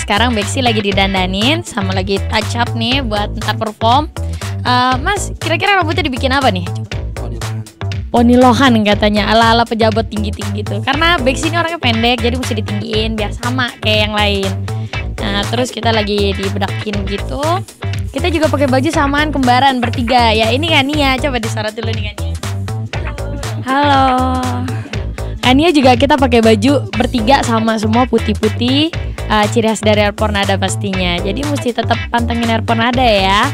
Sekarang Beksi lagi didandanin sama lagi touch up nih buat ntar perform. Mas, kira-kira rambutnya dibikin apa nih? Ponilohan katanya, ala-ala pejabat tinggi-tinggi tuh. Karena Beksi ini orangnya pendek, jadi mesti ditinggiin biar sama kayak yang lain. Nah, terus kita lagi dibedakin gitu. Kita juga pakai baju samaan kembaran bertiga. Ya ini Kania, coba disorot dulu nih Kania. Halo. Kania juga kita pakai baju bertiga sama semua putih-putih. Ciri khas dari Airpornada pastinya. Jadi mesti tetap pantengin Airpornada ya.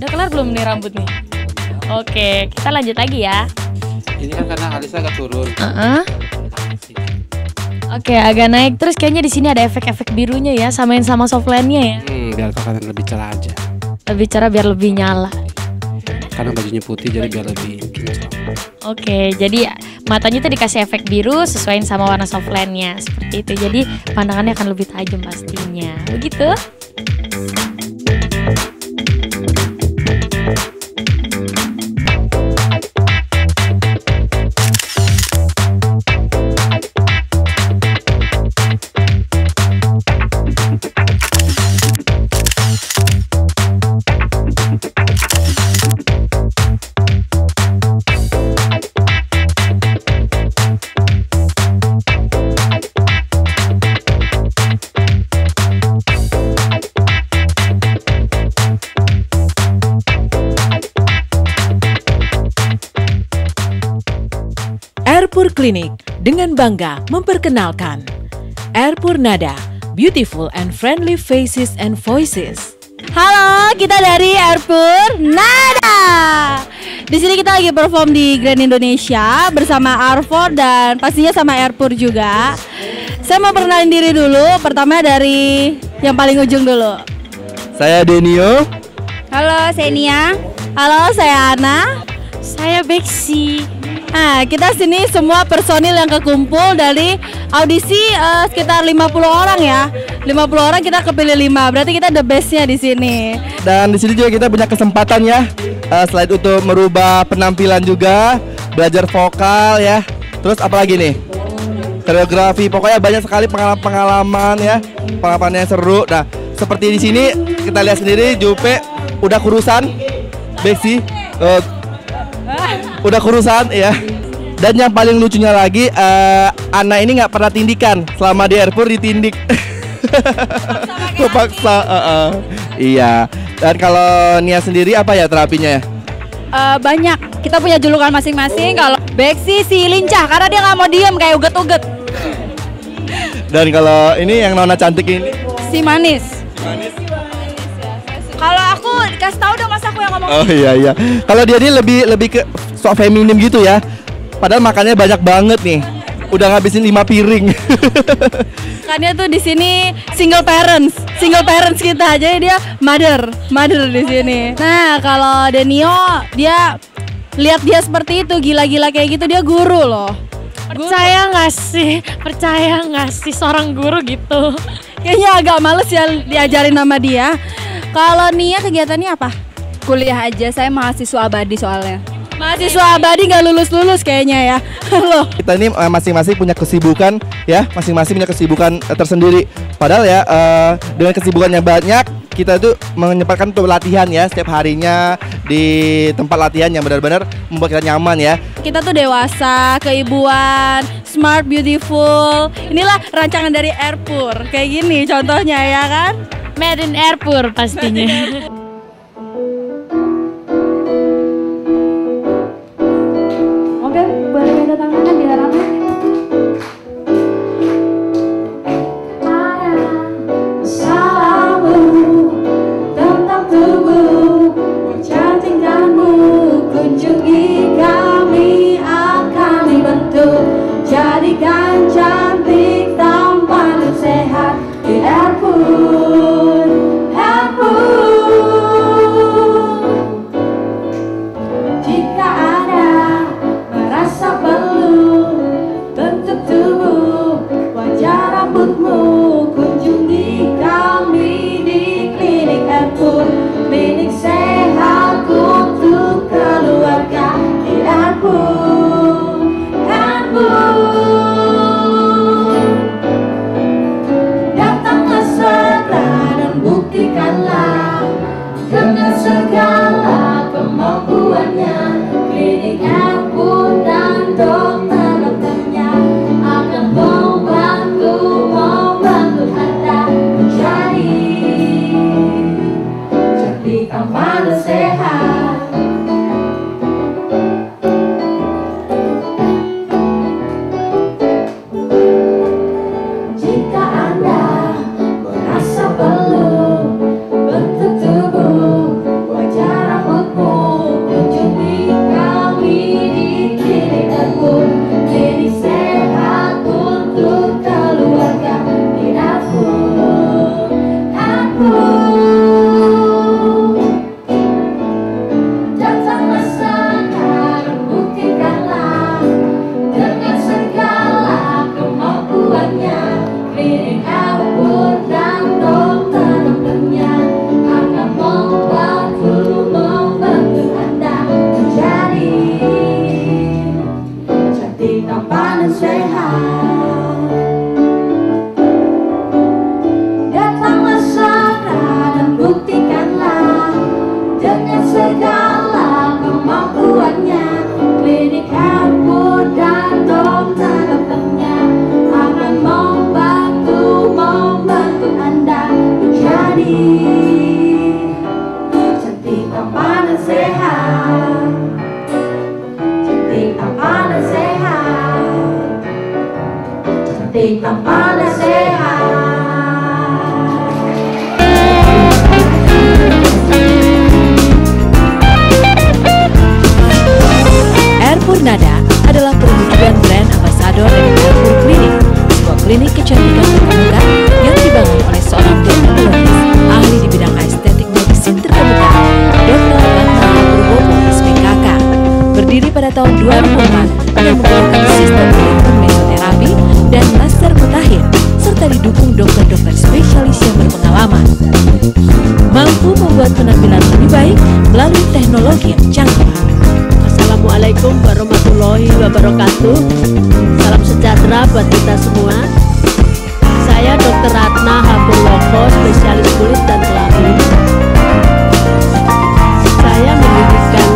Udah kelar belum nih rambut nih? Oke, kita lanjut lagi ya. Ini kan karena alisnya agak turun. Oke, agak naik. Terus kayaknya di sini ada efek-efek birunya ya, samain sama softline-nya ya. Biar kelihatan lebih cerah aja. Lebih cerah biar lebih nyala. Karena bajunya putih jadi biar lebih kinclong. Oke, jadi matanya tuh dikasih efek biru sesuaiin sama warna softline-nya seperti itu. Jadi pandangannya akan lebih tajam pastinya. Begitu? Airpur Clinic dengan bangga memperkenalkan Airpornada, beautiful and friendly faces and voices. Halo, kita dari Airpornada. Di sini kita lagi perform di Grand Indonesia bersama Arfor dan pastinya sama Airpur juga. Saya mau perkenalin diri dulu. Pertama dari yang paling ujung dulu. Saya Denio. Halo, saya Nia. Halo, saya Ana. Saya Beksi. Nah, kita sini semua personil yang kekumpul dari audisi sekitar 50 orang ya. 50 orang kita kepilih 5. Berarti kita the bestnya di sini. Dan di sini juga kita punya kesempatan ya. Selain untuk merubah penampilan juga, belajar vokal ya. Terus apalagi nih? Koreografi. Pokoknya banyak sekali pengalaman ya. Pengalaman yang seru. Nah, seperti di sini kita lihat sendiri Jupe udah kurusan. Beksi udah kurusan ya. Dan yang paling lucunya lagi Ana ini nggak pernah tindikan. Selama di Airport ditindik. Kepaksa. Iya. Dan kalau Nia sendiri apa ya terapinya ya? Banyak. Kita punya julukan masing-masing. Kalau Beksi si lincah karena dia nggak mau diem kayak uget-uget. Dan kalau ini yang Nona cantik ini? Si manis. Kalau aku dikasih tahu dong, masa aku yang ngomong. Oh iya. Kalau dia ini lebih ke sok feminim gitu ya. Padahal makannya banyak banget nih. Udah ngabisin 5 piring. Kan dia tuh di sini single parents kita. Jadi dia mother di sini. Nah, kalau Denio dia lihat dia seperti itu, gila-gila kayak gitu, dia guru loh. Percaya nggak sih seorang guru gitu? Kayaknya agak males ya diajarin sama dia. Kalau Nia kegiatannya apa? Kuliah aja, saya mahasiswa abadi soalnya. Mahasiswa abadi nggak lulus kayaknya ya. Loh. Kita ini masing-masing punya kesibukan ya, masing-masing punya kesibukan tersendiri. Padahal ya dengan kesibukan yang banyak, kita tuh menyempatkan untuk latihan ya setiap harinya di tempat latihan yang benar-benar membuat kita nyaman ya. Kita tuh dewasa, keibuan, smart, beautiful. Inilah rancangan dari Airpur. Kayak gini contohnya ya kan? Made in Airpur pastinya. Oke, boleh minta tangannya biar rame. Salamu tentang tubuh yang cantik dan kunjungi kami akan dibentuk. jadikan cantik, tampan dan sehat di Airpur, Airpur. Jika ada merasa perlu bentuk tubuh, wajah rambutmu, kunjungi kami di klinik Airpur, klinik sehat untuk keluarga di Airpur, Airpur. Datanglah segera dan buktikanlah dengan segala kemampuannya, klinik Airpur dan dokter-dokternya akan membantu Anda menjadi cantik, tampan dan sehat. Jika Anda merasa perlu bentuk tubuh, wajah rambutmu, kunjungi kami di klinik Airpur, klinik sehat untuk keluarga di Airpur, Airpur. Datanglah sekarang, buktikanlah dengan segala kemampuannya, klinik Airpur dan dokter-dokternya akan membantu Anda menjadi cantik, tampan dan sehat. Datanglah segera dan buktikanlah dengan segala kemampuannya, klinik Airpur dan dokter-dokternya akan membantu Anda menjadi cantik, tampan dan sehat, cantik, tampan dan sehat, cantik, tampan dan sehat. Airpur Nada adalah perwujudan brand ambassador dari Airpur Clinic, sebuah klinik kecantikan terkemuka yang dibangun oleh seorang dermatologis ahli di bidang estetik medisin terkemuka, Dr. Ratna Purwopo, SPKK. Berdiri pada tahun 2004 dengan menggunakan sistem mesoterapi dan laser mutakhir, serta didukung dokter-dokter spesialis yang berpengalaman. Mampu membuat penampilan lebih baik melalui teknologi yang canggih. Assalamualaikum warahmatullahi wabarakatuh. Salam sejahtera buat kita semua. Saya Dr. Ratna Purwopo, spesialis kulit dan kelamin. Saya mendirikan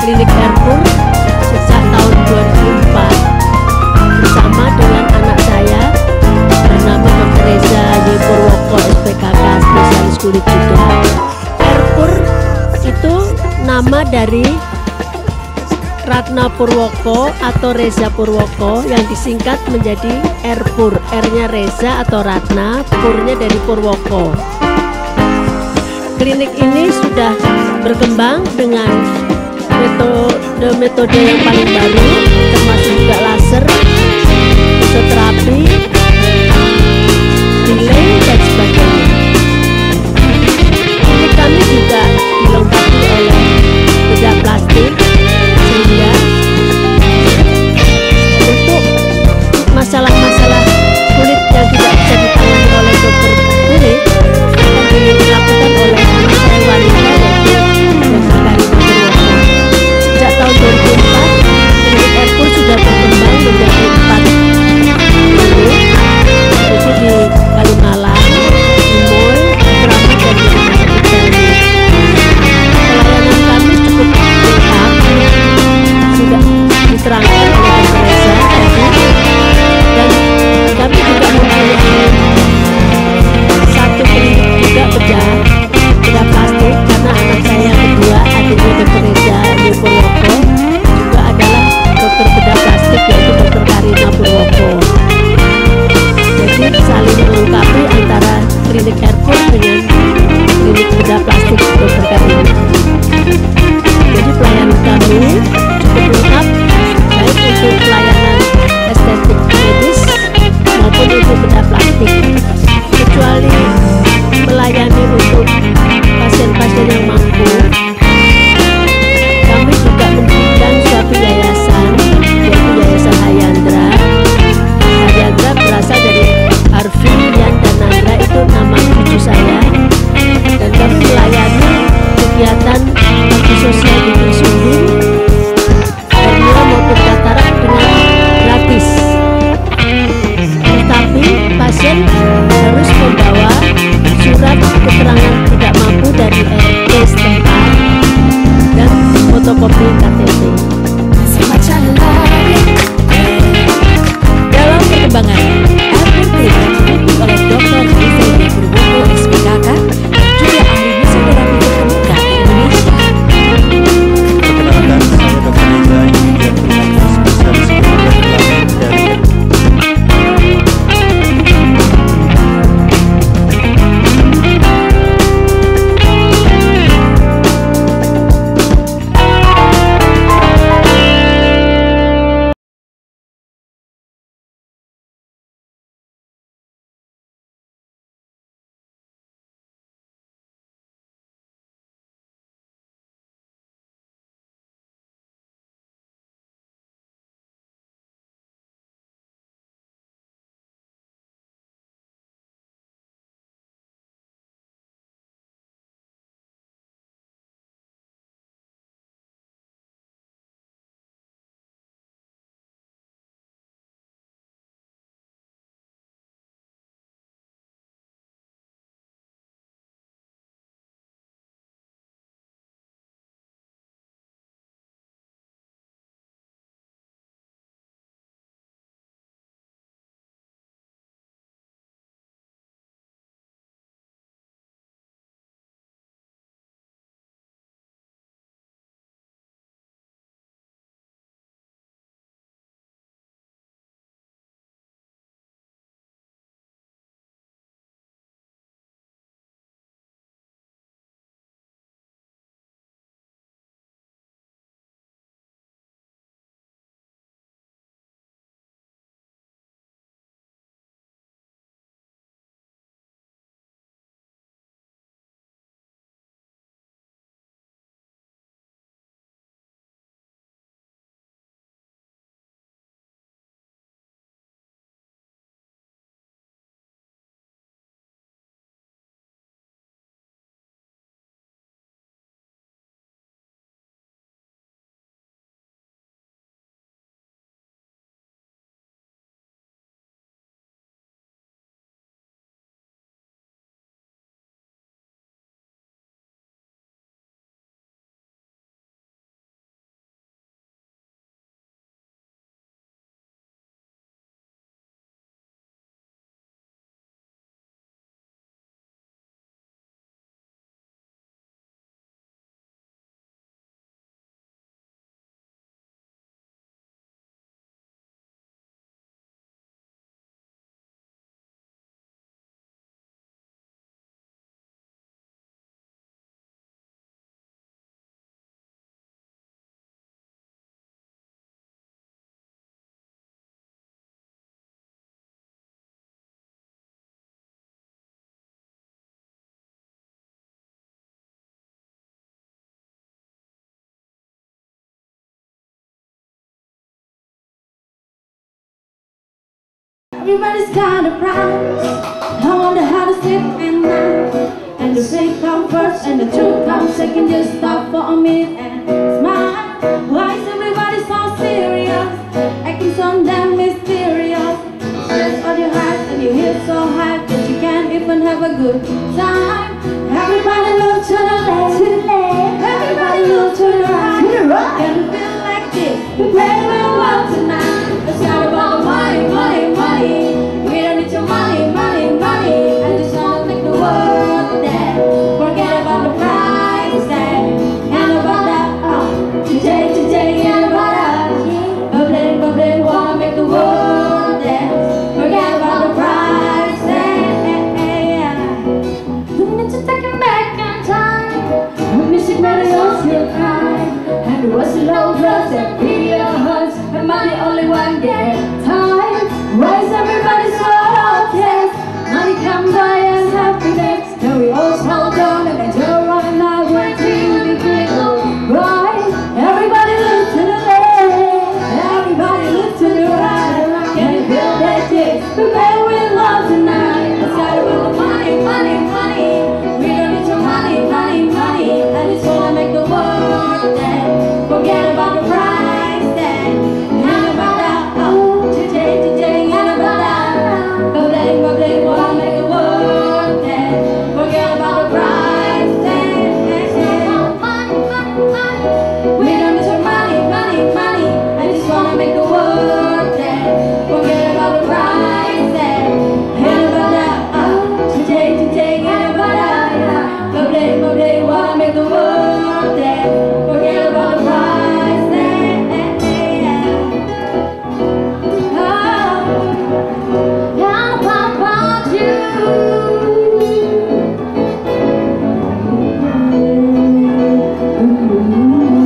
klinik Airpur sejak tahun 2004 bersama dengan anak saya bernama Dr. Reza Y. Purwoko, SPKK, spesialis kulit juga. Airpur itu nama dari Ratna Purwoko atau Reza Purwoko yang disingkat menjadi Airpur. R-nya Reza atau Ratna, Purnya dari Purwoko. Klinik ini sudah berkembang dengan metode yang paling baru, termasuk juga laser, mesoterapi, delay dan sebagainya. Klinik kami juga dilengkapi oleh bedah plastik, sehingga untuk masalah-masalah kulit yang tidak bisa ditangani oleh dokter kulit akan dilakukan oleh anak saya wanita, yaitu Dr. Karima Purwoko. Sejak tahun 2004 klinik Everybody's got a price. I wonder how to sleep at night. And the fake comes first and the truth comes second. Just stop for a minute and smile. Why is everybody so serious? Acting so damn mysterious. Stress on your heart and you hit so high that you can't even have a good time. Everybody look to the left, everybody look to the right, Can you feel like this? We play real well tonight. It's not about money, money, money. We don't need your money, money, money. I just wanna make the world dance. Forget about the price tag. And about that, today, and about that. Bubbling, wanna make the world dance. Forget about the price tag. You need to take it back in time. The music melodies will cry. And it was a low blood that feel your hearts. Am I the only one getting tired? Why is everybody so obsessed? Money come by and happiness. Now we all slow down and enjoy our life. Waiting to be great, right? Everybody look to the left. Everybody look to the right. Can you feel that this? We play with love tonight. It's not about the money, money, money. We don't need your money, money, money. I just wanna make the world dance. Forget about the price tag. And about that, today, and about that. Bubbling, wanna make the world dance. Forget about the price tag. We don't need your money, money, money. I just wanna make the world dance. Forget about the price tag. And about that, today, and about that. Bubbling, wanna make the world dance. Forget about the price tag. How about you?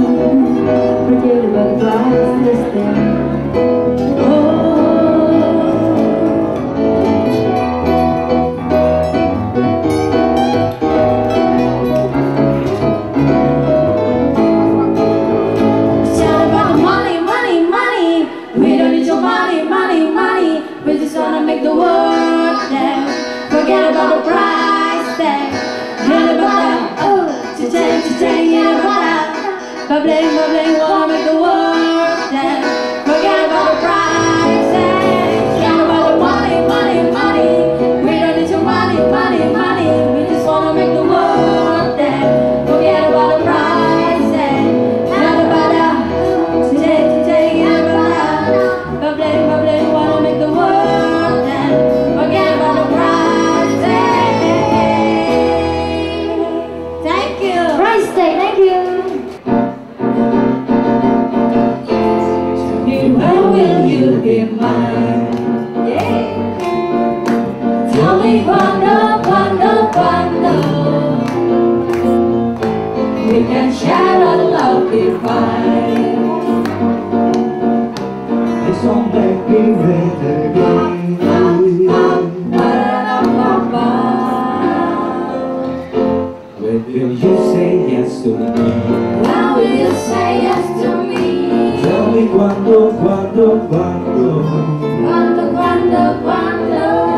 Forget about the price tag. It's not about the money, money, money. We don't need your money, money, money. We just wanna make the world dance. Forget about the price tag. And about that, today, and about that. Bubbling, wanna make the world dance. Forget about the price tag. It's not about the money, money, money. We don't need your money, money, money. We just wanna make the world dance. Forget about the price tag. And about that, today, and about that. Bubbling, wanna make the world dance. Forget about the price tag. Thank you. Price tag, thank you. When will you be mine? Yeah. Tell me cuando we can share a love divine. This won't make me wait again. When will you say yes to me? When will you say yes to me? Tell me cuando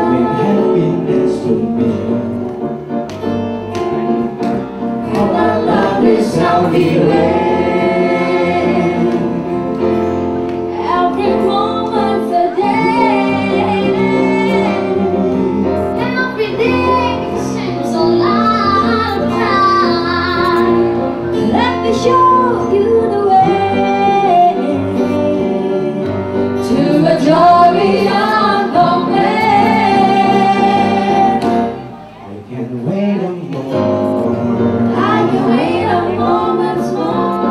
Bring happiness to me. And I love is everywhere. Every moment's a day. Every day seems a lifetime. Let me show you the way to a joy beyond compare. I can wait a moment. I can wait a moment more.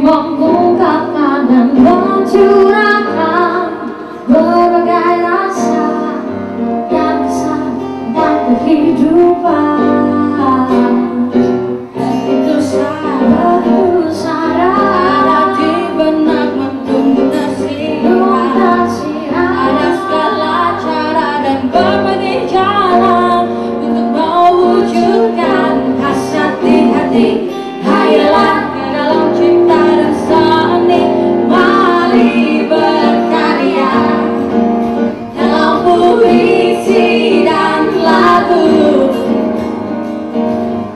mengungkapkan dan mencurahkan berbagai rasa yang besar dan kehidupan. Itu sadar ada di benak menunggu tersirat. Ada segala cara dan berbagai jalan untuk mewujudkan hasrat di hati. Hayalan ke dalam cinta dan seni. Mari berkarya dalam puisi dan lagu,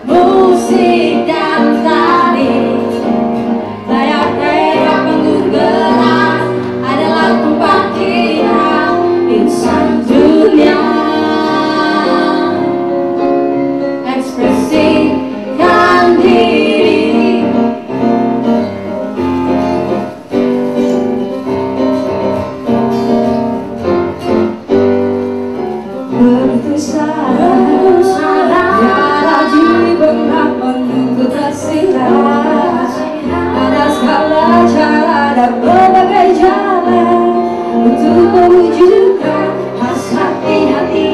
musik dan tari. Layar perak panggung gerak adalah tempat kita, insan dunia. Ekspresikan diri. Begitu sadar ada di benak menunggu tersirat. Ada segala cara dan berbagai jalan untuk mewujudkan hasrat di hati.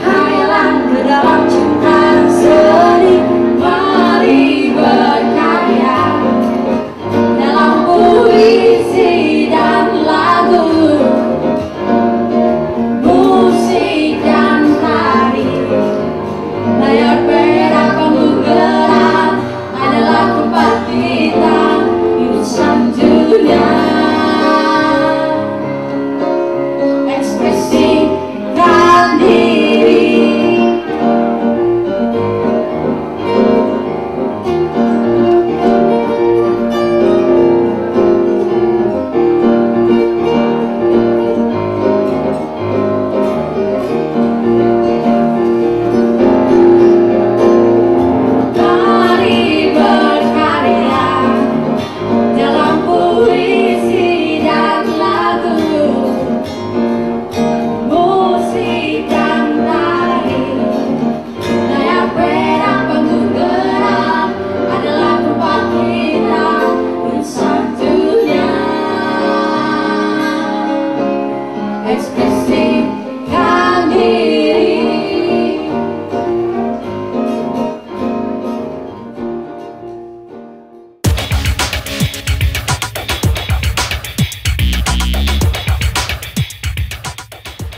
Hayalan ke dalam cinta dan seni. Mari berkarya dalam puisi dan lagu, musik dan tari. Layar perak panggung gerak adalah tempat kita, insan dunia. Ekspresikan diri. Mari berkarya dalam puisi dan lagu, musik dan tari. Layar perak panggung gerak adalah tempat kita, insan dunia. Ekspresikan diri.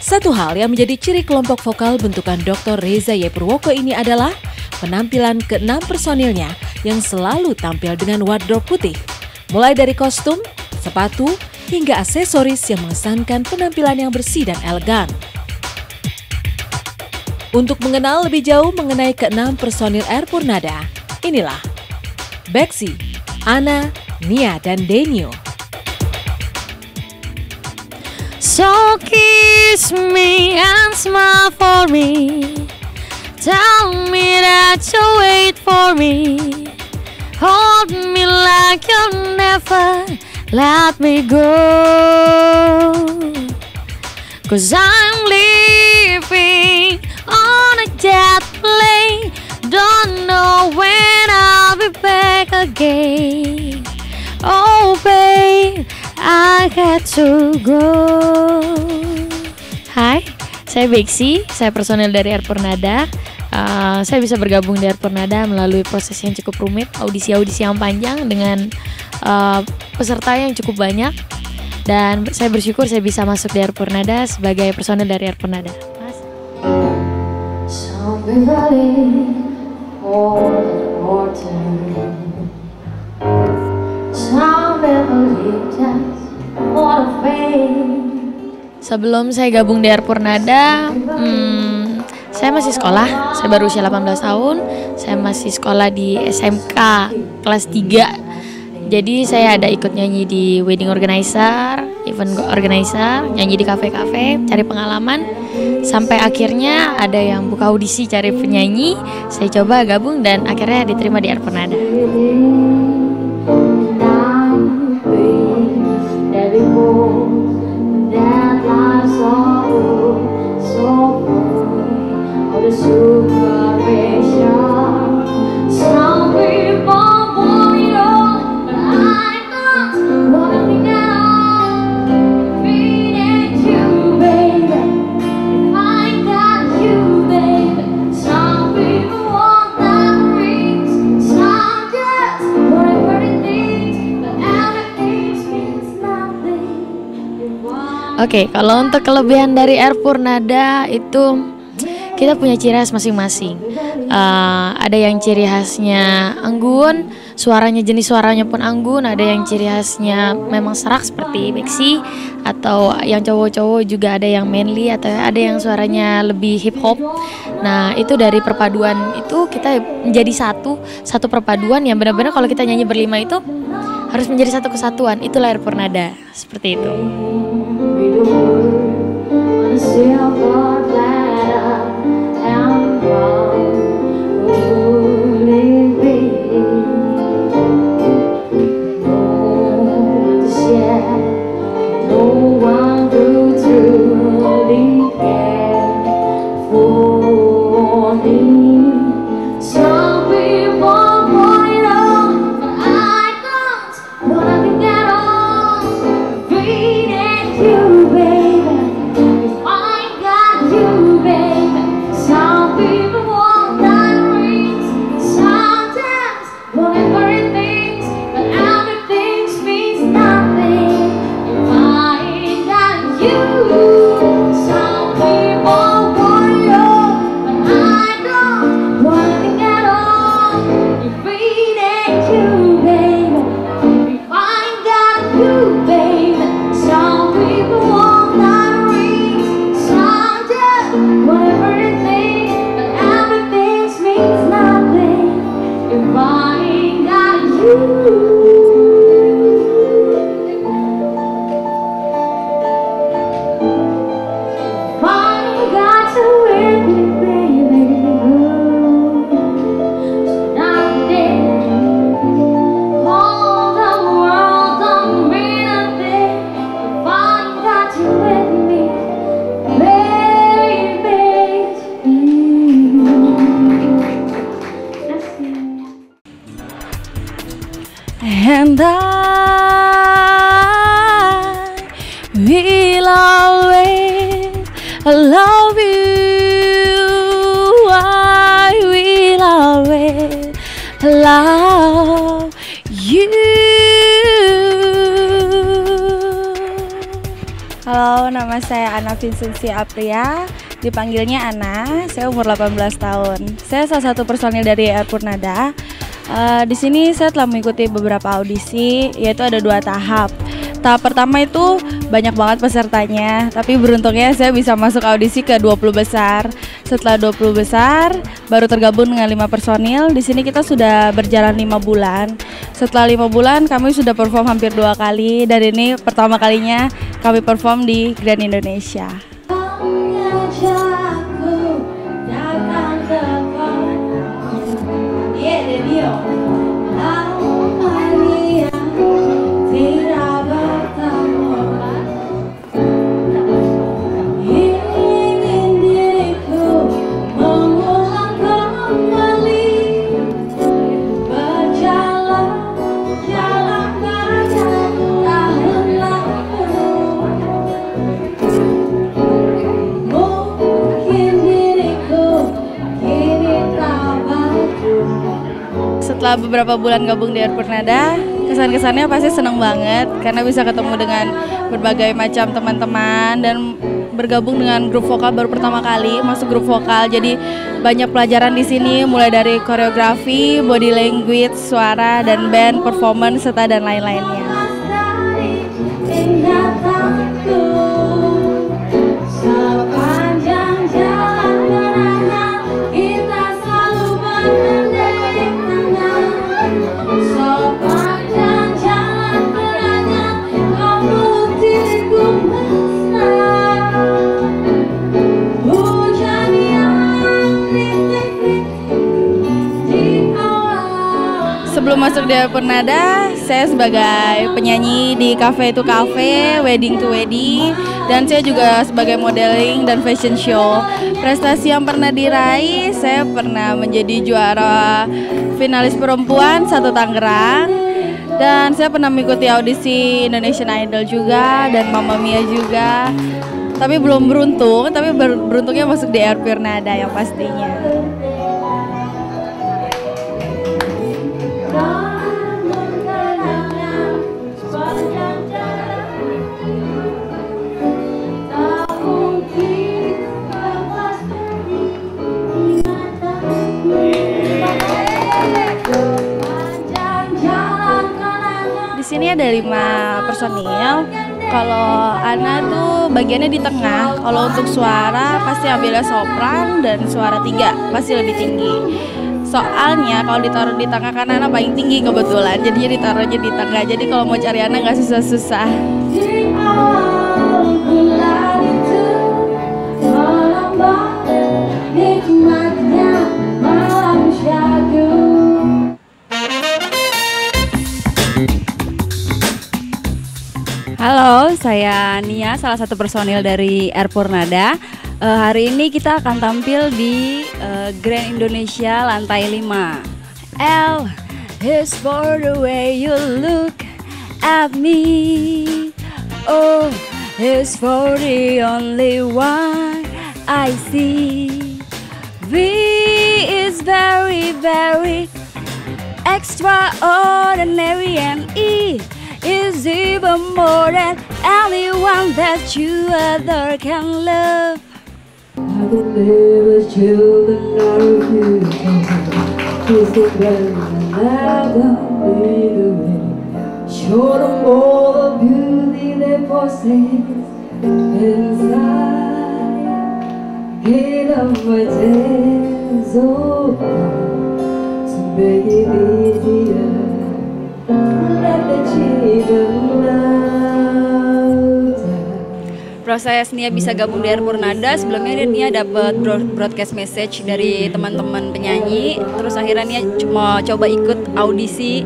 Satu hal yang menjadi ciri kelompok vokal bentukan Dr. Reza Y. Purwoko ini adalah penampilan ke-6 personilnya yang selalu tampil dengan wardrobe putih. Mulai dari kostum, sepatu, hingga aksesoris yang mengesankan penampilan yang bersih dan elegan. Untuk mengenal lebih jauh mengenai ke-6 personil Airpur Nada, inilah Beksi, Ana, Nia, dan Denio. So kiss me and smile for me. Tell me that you wait for me. Hold me like you'll never let me go. 'Cause I'm living on a jet plane. Don't know when I'll be back again. Oh babe, I got to go. Hai, saya Beksi, saya personel dari Airpur Nada. Saya bisa bergabung di Airpur Nada melalui proses yang cukup rumit, audisi-audisi yang panjang dengan peserta yang cukup banyak. Dan saya bersyukur saya bisa masuk di Airpur Nada sebagai personel dari Airpur Nada. Sebelum saya gabung di Airpur Nada, saya masih sekolah. Saya baru usia 18 tahun. Saya masih sekolah di SMK kelas 3. Jadi saya ada ikut nyanyi di wedding organizer, event organizer, nyanyi di kafe-kafe, cari pengalaman. Sampai akhirnya ada yang buka audisi cari penyanyi. Saya coba gabung dan akhirnya diterima di Airpur Nada. Some people want it all, but I know Oke, kalau untuk kelebihan dari Airpur Nada itu kita punya ciri khas masing-masing. Ada yang ciri khasnya anggun, jenis suaranya pun anggun. Ada yang ciri khasnya memang serak seperti Beksi, atau yang cowok-cowok juga ada yang manly, atau ada yang suaranya lebih hip hop. Nah, itu dari perpaduan itu kita menjadi satu perpaduan yang benar-benar kalau kita nyanyi berlima itu harus menjadi satu kesatuan. Itulah Airpur Nada, seperti itu. And I will always love you. I will always love you. Halo, nama saya Ana Vincentia Apria, dipanggilnya Ana. Saya umur 18 tahun. Saya salah satu personil dari Airpur Nada. Di sini saya telah mengikuti beberapa audisi, yaitu ada 2 tahap. Tahap pertama itu banyak banget pesertanya, tapi beruntungnya saya bisa masuk audisi ke 20 besar. Setelah 20 besar, baru tergabung dengan 5 personil. Di sini kita sudah berjalan 5 bulan. Setelah 5 bulan, kami sudah perform hampir 2 kali. Dan ini pertama kalinya kami perform di Grand Indonesia. Setelah beberapa bulan gabung di Airpur Nada, kesan-kesannya pasti seneng banget karena bisa ketemu dengan berbagai macam teman-teman dan bergabung dengan grup vokal baru pertama kali masuk grup vokal. Jadi banyak pelajaran di sini mulai dari koreografi, body language, suara dan band, performance serta dan lain-lainnya. Sebelum masuk di Airpur Nada, saya sebagai penyanyi di Cafe to Cafe, Wedding to Wedding, dan saya juga sebagai modeling dan fashion show. Prestasi yang pernah diraih, saya pernah menjadi juara finalis perempuan 1 Tangerang, dan saya pernah mengikuti audisi Indonesian Idol juga dan Mamma Mia juga. Tapi belum beruntung, tapi beruntungnya masuk di Airpur Nada yang pastinya. 5 personil. Kalau Ana tuh bagiannya di tengah. Kalau untuk suara pasti ambilnya sopran dan suara 3 pasti lebih tinggi. Soalnya kalau ditaruh di tengah kan Ana paling tinggi kebetulan, jadinya ditaruhnya di tengah. Jadi kalau mau cari Ana nggak susah-susah. Halo, saya Nia, salah satu personil dari Airport Nada. Hari ini kita akan tampil di Grand Indonesia lantai 5. L is for the way you look at me. O is for the only one I see. V is very, very extraordinary, and E is even more than anyone that you other can love. I believe the children are refusing. Please get ready and let them lead the way. Show them all the beauty they possess inside. Give them my days over to make it easier. Let the children louder. Proses Nia bisa gabung di Airport Nada, sebelumnya Nia dapat broadcast message dari teman-teman penyanyi. Terus akhirnya Nia mau coba ikut audisi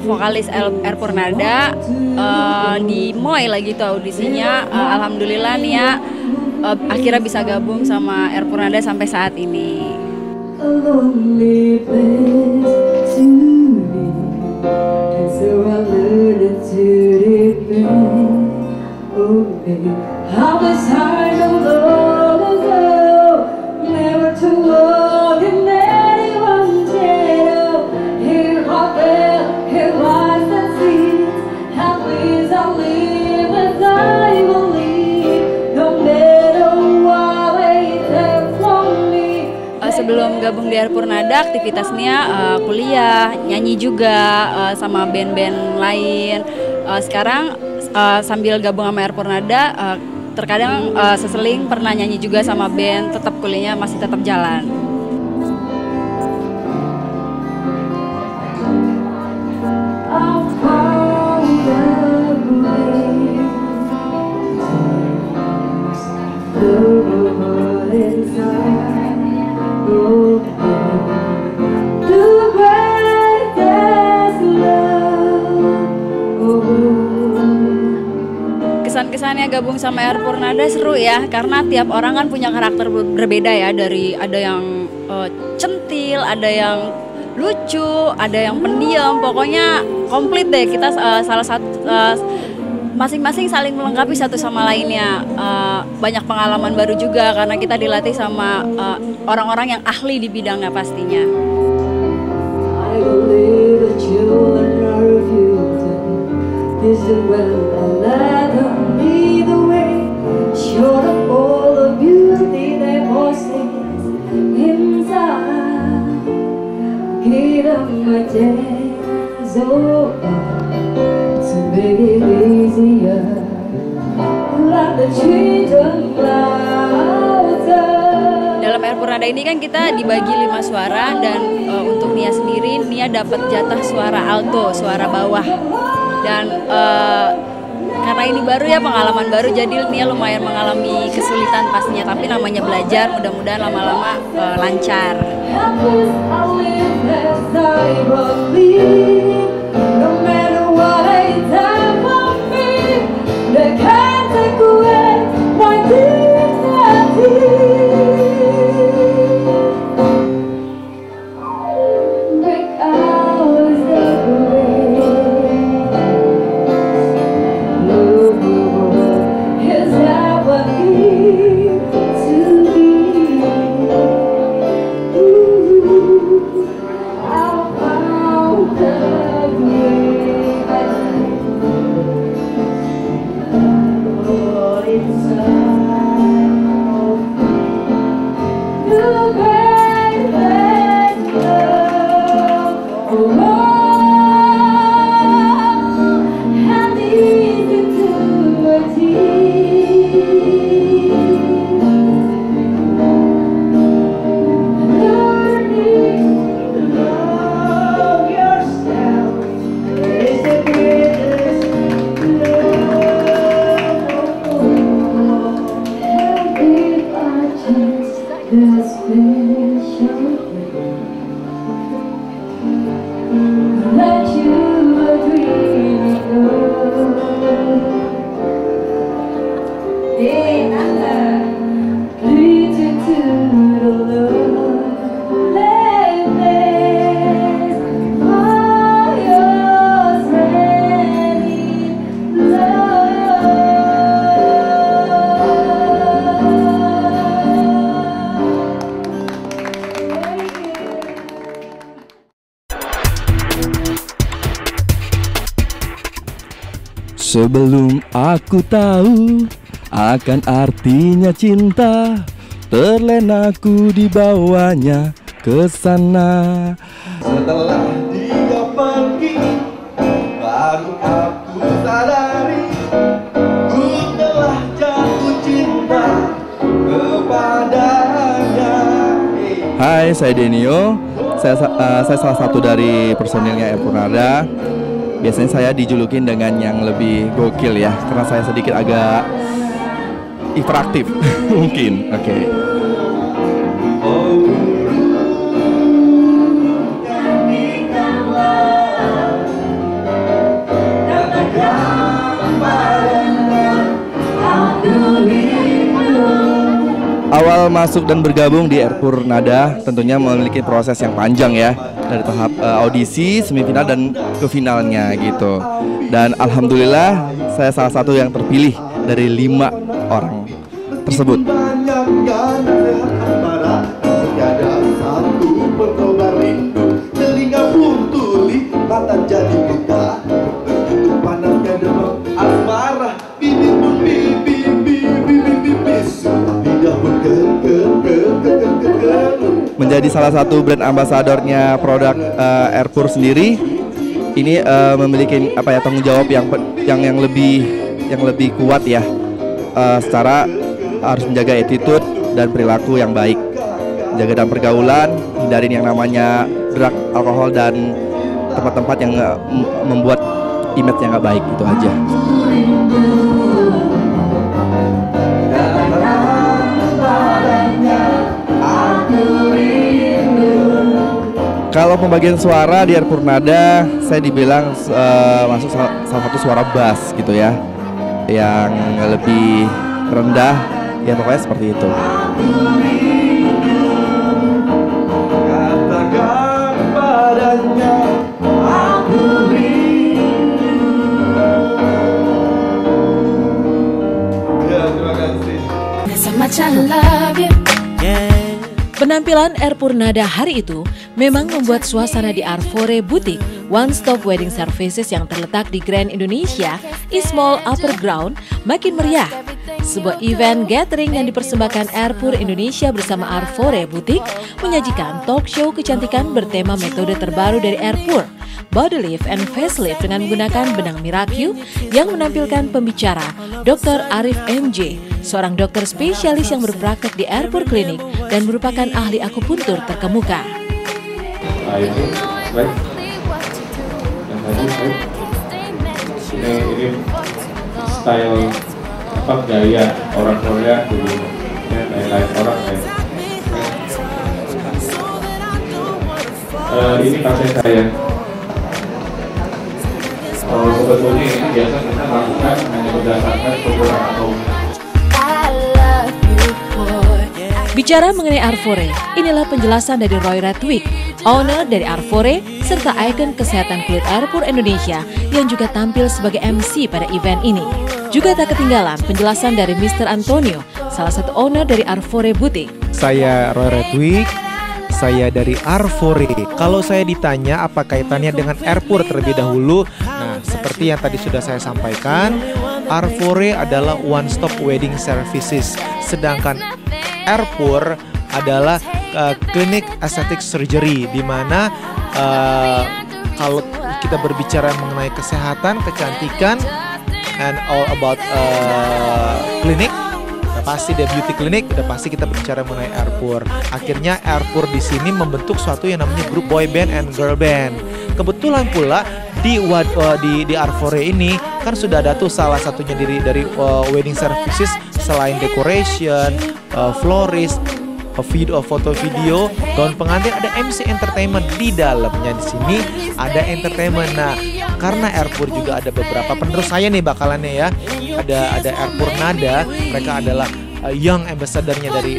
vokalis Airport Nada, di Moy lagi tuh audisinya. Alhamdulillah Nia akhirnya bisa gabung sama Airport Nada sampai saat ini. A lonely place to be, and so I learned to depend on me. I was hard no long ago, never to walk in anyone's shadow. Here I fell, here lies the sea. At least I live as I believe, no matter what they take from me. Sebelum gabung di Airport Nada, aktivitasnya kuliah, nyanyi juga sama band-band lain. Sekarang sambil gabung sama Airport Nada, terkadang seseling pernah nyanyi juga sama band, tetap kuliahnya masih tetap jalan. Kesan-kesannya gabung sama Airport Nada seru ya, karena tiap orang kan punya karakter berbeda ya. Dari ada yang centil, ada yang lucu, ada yang pendiam, pokoknya komplit deh. Kita salah satu masing-masing saling melengkapi satu sama lainnya. Banyak pengalaman baru juga karena kita dilatih sama orang-orang yang ahli di bidangnya pastinya. I believe the children are refusing. This is when I let them lead the way. Show them all the beauty they possess inside. Give them a chance over to make it easier. Let the children louder. Dalam Airport Nada ini kan kita dibagi 5 suara, dan untuk Nia sendiri, Nia dapat jatah suara alto, suara bawah. Dan karena ini baru ya, pengalaman baru, jadi Nia lumayan mengalami kesulitan pastinya, tapi namanya belajar, mudah-mudahan lama-lama lancar. Sebelum aku tahu akan artinya cinta, terlena ku dibawanya ke sana. Setelah dia pergi, baru aku sadari ku telah jatuh cinta kepadanya. Hai, saya Denio. Saya salah satu dari personilnya Airpur Nada. Biasanya saya dijulukin dengan yang lebih gokil ya, karena saya sedikit agak hiperaktif mungkin. Oke. Awal masuk dan bergabung di Airpur Nada tentunya memiliki proses yang panjang ya, dari tahap audisi, semifinal dan ke finalnya gitu. Dan alhamdulillah saya salah satu yang terpilih dari 5 orang tersebut. Menjadi salah satu brand ambasadornya produk Airpur sendiri, ini memiliki tanggung jawab yang lebih kuat ya. Secara harus menjaga attitude dan perilaku yang baik, jaga dalam pergaulan, hindarin yang namanya drug, alkohol dan tempat-tempat yang membuat image yang nggak baik, itu aja. Kalau pembagian suara di Airpur Nada, saya dibilang masuk salah satu suara bass gitu ya, yang lebih rendah, ya pokoknya seperti itu. Penampilan Airpur Nada hari itu memang membuat suasana di Arfore Boutique One Stop Wedding Services yang terletak di Grand Indonesia East Mall Upper Ground makin meriah. Sebuah event gathering yang dipersembahkan Airpur Indonesia bersama Arfore Boutique menyajikan talk show kecantikan bertema metode terbaru dari Airpur, body lift and facelift dengan menggunakan benang Miracu yang menampilkan pembicara Dr. Arif MJ, seorang dokter spesialis yang berpraktek di Airpur Clinic dan merupakan ahli akupuntur terkemuka. Ini style gaya orang Korea dulu, lain orang lain. Ini pasien saya. Sebetulnya ini biasa kita lakukan hanya berdasarkan ukuran atau. Bicara mengenai Arfore, inilah penjelasan dari Roy Redwick, owner dari Arfore, serta ikon kesehatan kulit Airpur Indonesia yang juga tampil sebagai MC pada event ini. Juga tak ketinggalan penjelasan dari Mr. Antonio, salah satu owner dari Arfore Boutique. Saya Roy Redwick, saya dari Arfore. Kalau saya ditanya apa kaitannya dengan Airpur terlebih dahulu, nah seperti yang tadi sudah saya sampaikan, Arfore adalah one stop wedding services, sedangkan Airpur adalah klinik aesthetic surgery, di mana kalau kita berbicara mengenai kesehatan, kecantikan, and all about klinik, pasti the beauty clinic, udah pasti kita berbicara mengenai Airpur. Akhirnya Airpur di sini membentuk suatu yang namanya grup boy band and girl band. Kebetulan pula di Arfore ini kan sudah ada tuh salah satunya dari wedding services, selain decoration, florist, foto video, gaun pengantin, ada MC entertainment di dalamnya. Di sini ada entertainment. Nah, karena Airpur juga ada beberapa penerus saya nih bakalannya ya. Ada Airpur Nada, mereka adalah young ambassador-nya dari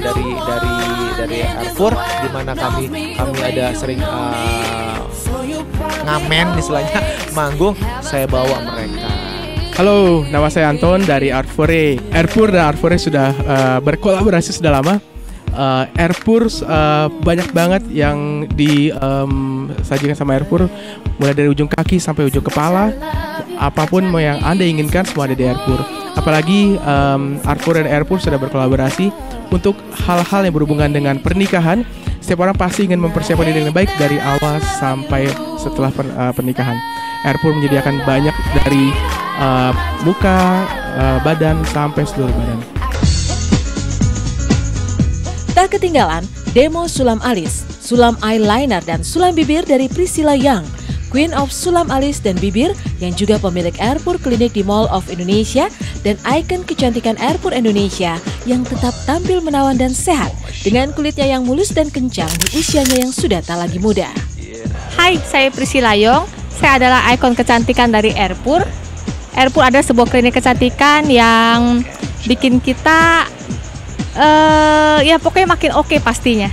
Airpur, di mana kami ada sering ngamen istilahnya, manggung, saya bawa mereka. Halo, nama saya Anton dari Arfore. Airpur dan Arfore sudah berkolaborasi sudah lama. Airpur banyak banget yang disajikan sama Airpur, mulai dari ujung kaki sampai ujung kepala. Apapun yang Anda inginkan semua ada di Airpur. Apalagi Arfur dan Airpur sudah berkolaborasi untuk hal-hal yang berhubungan dengan pernikahan. Setiap orang pasti ingin mempersiapkan diri dengan baik dari awal sampai setelah pernikahan. Airpur menyediakan banyak dari muka, badan sampai seluruh badan. Tak ketinggalan demo sulam alis, sulam eyeliner dan sulam bibir dari Priscilla Young, Queen of Sulam Alis dan Bibir yang juga pemilik Airpur Klinik di Mall of Indonesia dan ikon kecantikan Airpur Indonesia yang tetap tampil menawan dan sehat dengan kulitnya yang mulus dan kencang di usianya yang sudah tak lagi muda. Hai, saya Priscilla Young. Saya adalah ikon kecantikan dari Airpur. Airpur adalah sebuah klinik kecantikan yang bikin kita ya pokoknya makin oke pastinya.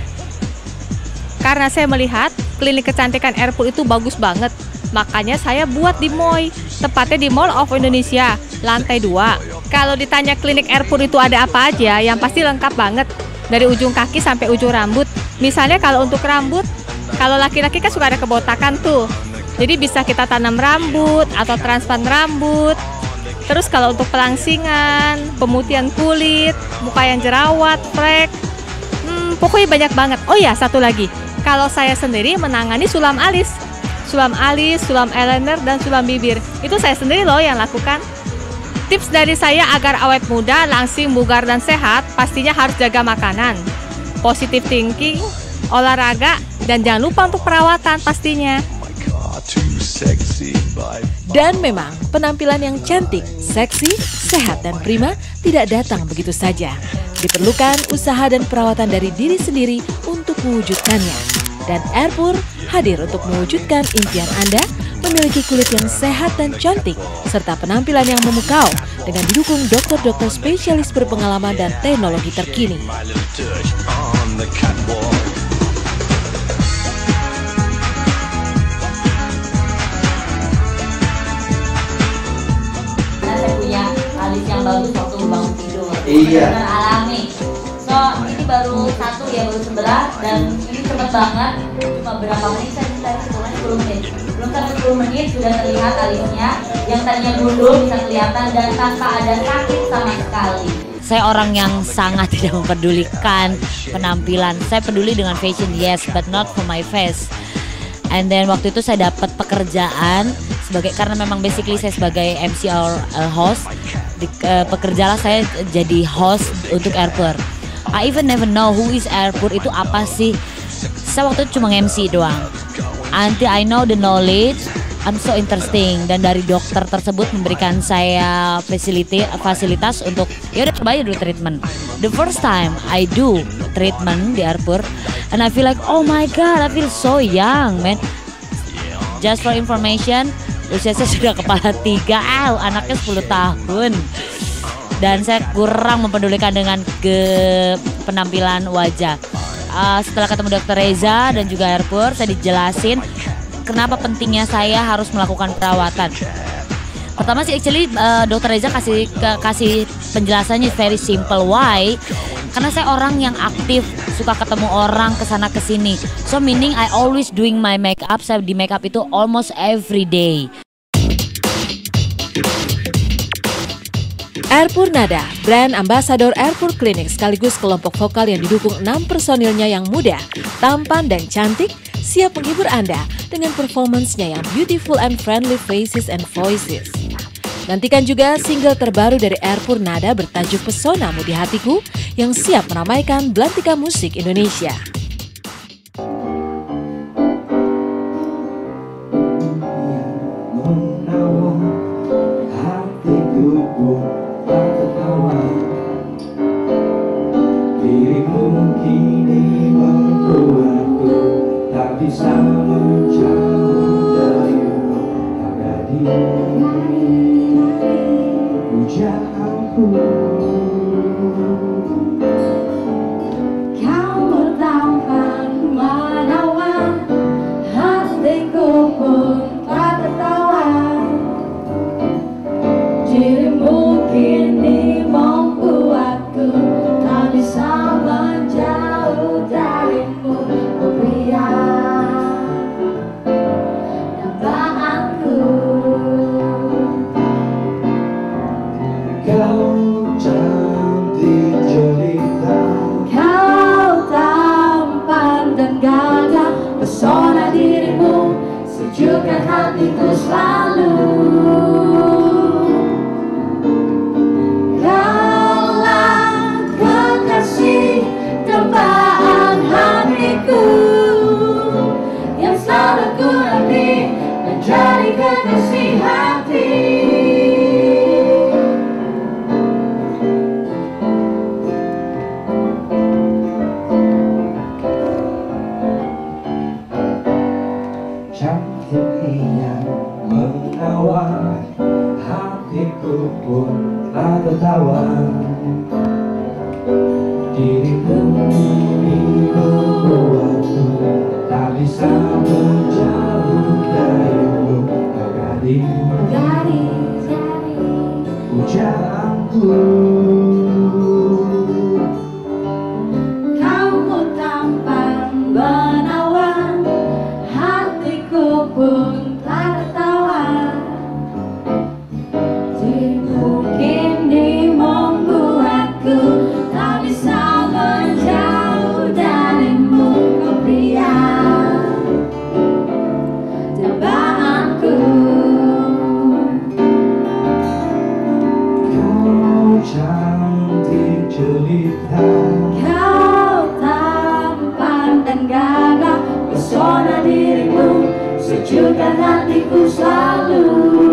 Karena saya melihat klinik kecantikan Airpur itu bagus banget. Makanya saya buat di MOI, tepatnya di Mall of Indonesia, lantai 2. Kalau ditanya klinik Airpur itu ada apa aja, yang pasti lengkap banget. Dari ujung kaki sampai ujung rambut. Misalnya kalau untuk rambut, kalau laki-laki kan suka ada kebotakan tuh. Jadi bisa kita tanam rambut atau transplant rambut. Terus kalau untuk pelangsingan, pemutihan kulit, muka yang jerawat, flek, pokoknya banyak banget. Oh ya, satu lagi. Kalau saya sendiri menangani sulam alis, sulam eyeliner, dan sulam bibir. Itu saya sendiri loh yang lakukan. Tips dari saya agar awet muda, langsing, bugar, dan sehat, pastinya harus jaga makanan, positive thinking, olahraga, dan jangan lupa untuk perawatan pastinya. Dan memang penampilan yang cantik, seksi, sehat, dan prima tidak datang begitu saja. Diperlukan usaha dan perawatan dari diri sendiri untuk mewujudkannya. Dan Airpur hadir untuk mewujudkan impian Anda memiliki kulit yang sehat dan cantik serta penampilan yang memukau dengan didukung dokter-dokter spesialis berpengalaman dan teknologi terkini. Saya punya alis yang bagus waktu bangun tidur. Iya. Benar alami. So, ini baru satu ya, baru sebelah, dan ini cepet banget. Cuma berapa menit saya minta hitungan 10 menit. Belum sampai 10 menit sudah terlihat alisnya. Yang tadinya gundul bisa kelihatan dan tanpa ada sakit sama sekali. Saya orang yang sangat tidak mempedulikan penampilan. Saya peduli dengan fashion, yes, but not for my face. And then waktu itu saya dapat pekerjaan karena memang basically saya sebagai MC or host. Pekerjalah saya jadi host untuk Airpur. I even never know who is Airpur, itu apa sih. Saya waktu itu cuma MC doang. Until I know the knowledge, I'm so interesting. Dan dari dokter tersebut memberikan saya fasilitas untuk ya udah coba aja dulu treatment. The first time I do treatment di Airpur, and I feel like oh my god, I feel so young, man. Just for information, usia saya sudah kepala 3, anaknya 10 tahun. Dan saya kurang mempedulikan dengan penampilan wajah. Setelah ketemu Dr. Reza dan juga Airpur, saya dijelasin kenapa pentingnya saya harus melakukan perawatan. Pertama sih actually Dr. Reza kasih penjelasannya very simple. Why? Karena saya orang yang aktif, suka ketemu orang kesana kesini. So meaning I always doing my makeup. Saya di makeup itu almost every day. Airpur Nada, brand ambassador Airpur Klinik sekaligus kelompok vokal yang didukung 6 personilnya yang muda, tampan dan cantik, siap menghibur Anda dengan performance-nya yang beautiful and friendly faces and voices. Nantikan juga single terbaru dari Airpur Nada bertajuk Pesonamu di Hatiku yang siap meramaikan belantika musik Indonesia. Bisa menjauh darimu abadi pujaanku. Kau bertampan menawan, hatiku pun tak tertawa. Dirimu kini membuatku tak bisa menjauh. Kau cantik jelita, Kau tampan dan gagah, pesona dirimu sejukkan hatiku selalu. Kaulah kekasih tempaan hatiku, yang selalu ku nanti menjadi kekasih hati. cantiknya menawan, hatiku pun tak tertawa. Dirimu membuatku tak bisa menjauh darimu. Kau gadis pujaanku, Kamu tampan menawan, hatiku pun tak tertawa. Dirimu kini membuatku tak bisa menjauh darimu. Kau pria tembaanku, kau cantik jelita, kau tampan dan gagah, pesona dirimu sejukkan hatiku selalu.